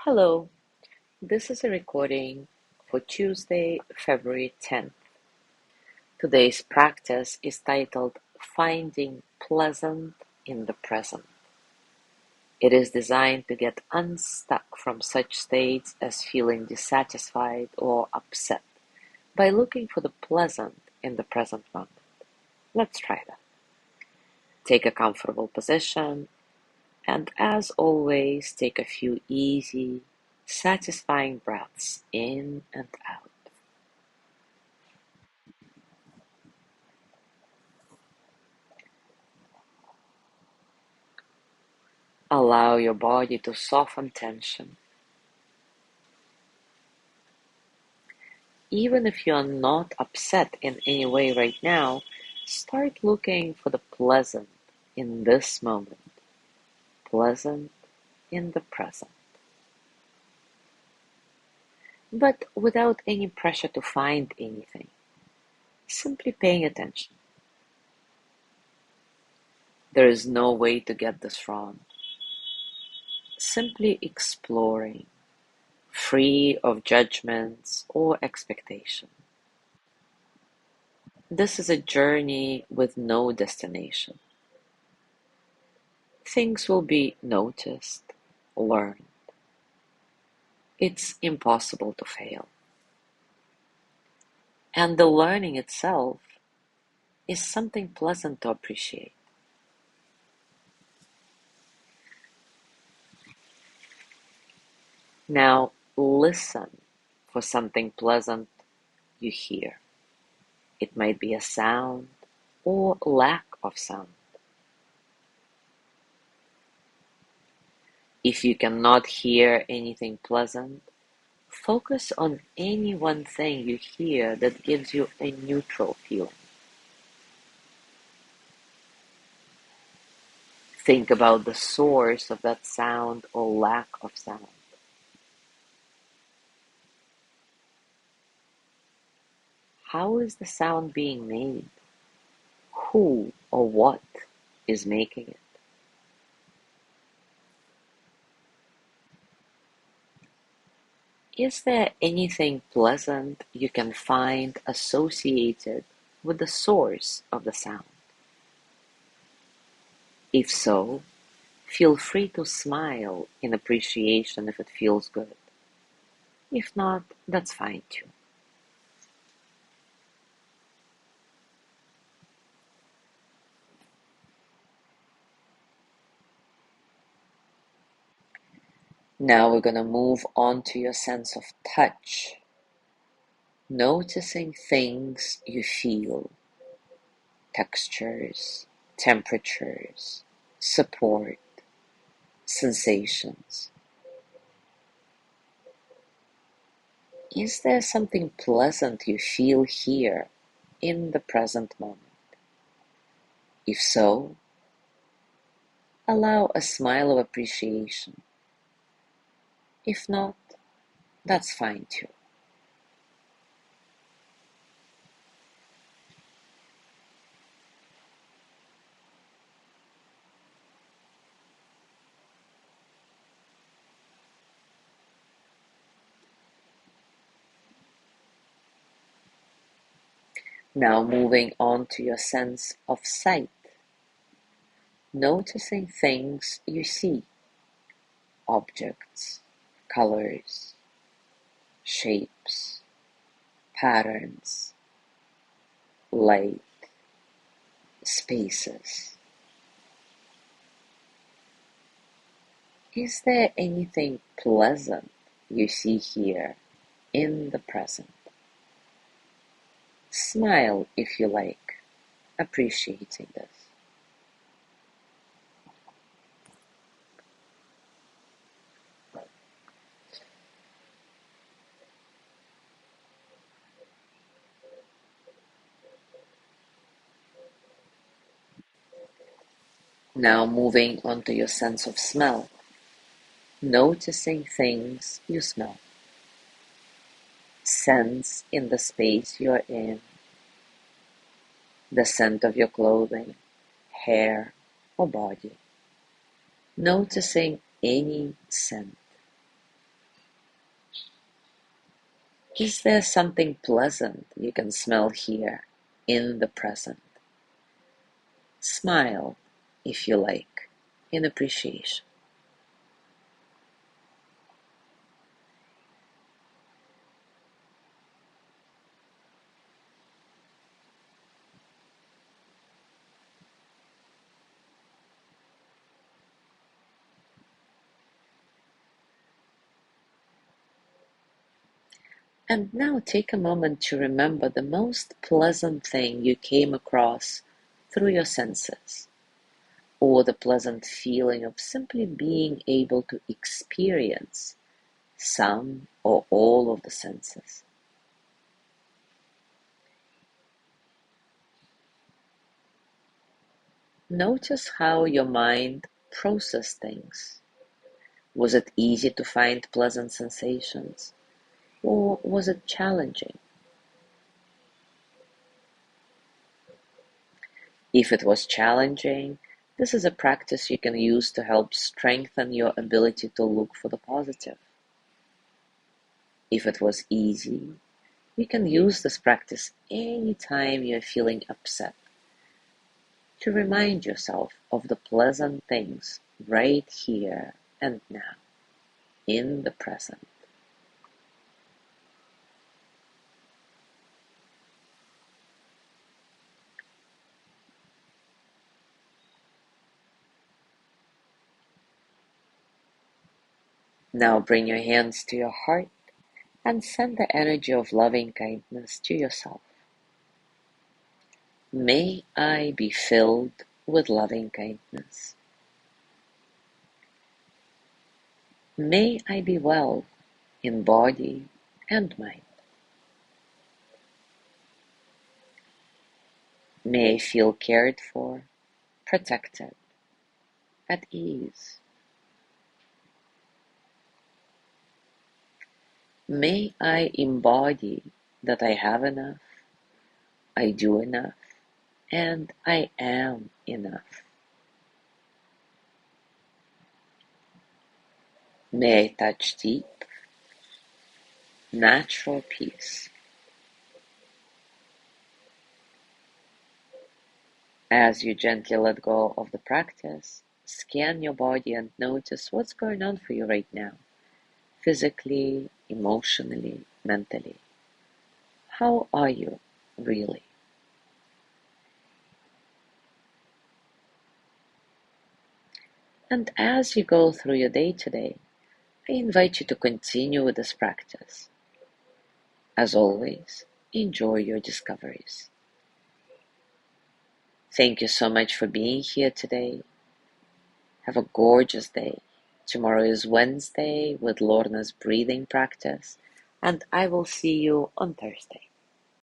Hello, this is a recording for Tuesday, February 10th. Today's practice is titled Finding Pleasant in the Present. It is designed to get unstuck from such states as feeling dissatisfied or upset by looking for the pleasant in the present moment. Let's try that. Take a comfortable position and, as always, take a few easy, satisfying breaths in and out. Allow your body to soften tension. Even if you are not upset in any way right now, start looking for the pleasant in this moment, pleasant in the present. But without any pressure to find anything, simply paying attention. There is no way to get this wrong. Simply exploring, free of judgments or expectation. This is a journey with no destination. Things will be noticed, learned. It's impossible to fail. And the learning itself is something pleasant to appreciate. Now listen for something pleasant you hear. It might be a sound or lack of sound. If you cannot hear anything pleasant, focus on any one thing you hear that gives you a neutral feeling. Think about the source of that sound or lack of sound. How is the sound being made? Who or what is making it? Is there anything pleasant you can find associated with the source of the sound? If so, feel free to smile in appreciation if it feels good. If not, that's fine too. Now we're going to move on to your sense of touch, noticing things you feel, textures, temperatures, support, sensations. Is there something pleasant you feel here in the present moment? If so, allow a smile of appreciation. If not, that's fine too. Now moving on to your sense of sight, noticing things you see, objects, colors, shapes, patterns, light, spaces. Is there anything pleasant you see here in the present? Smile if you like, appreciating this. Now moving on to your sense of smell, noticing things you smell. Sense in the space you're in, the scent of your clothing, hair, or body. Noticing any scent. Is there something pleasant you can smell here in the present? Smile, if you like, in appreciation. And now take a moment to remember the most pleasant thing you came across through your senses, or the pleasant feeling of simply being able to experience some or all of the senses. Notice how your mind processed things. Was it easy to find pleasant sensations, or was it challenging? If it was challenging, this is a practice you can use to help strengthen your ability to look for the positive. If it was easy, you can use this practice anytime you're feeling upset to remind yourself of the pleasant things right here and now, in the present. Now bring your hands to your heart and send the energy of loving kindness to yourself. May I be filled with loving kindness. May I be well in body and mind. May I feel cared for, protected, at ease. May I embody that I have enough, I do enough, and I am enough. May I touch deep, natural peace. As you gently let go of the practice, scan your body and notice what's going on for you right now, physically, emotionally, mentally. How are you really? And as you go through your day today, I invite you to continue with this practice. As always, enjoy your discoveries. Thank you so much for being here today. Have a gorgeous day. Tomorrow is Wednesday with Lorna's breathing practice, and I will see you on Thursday.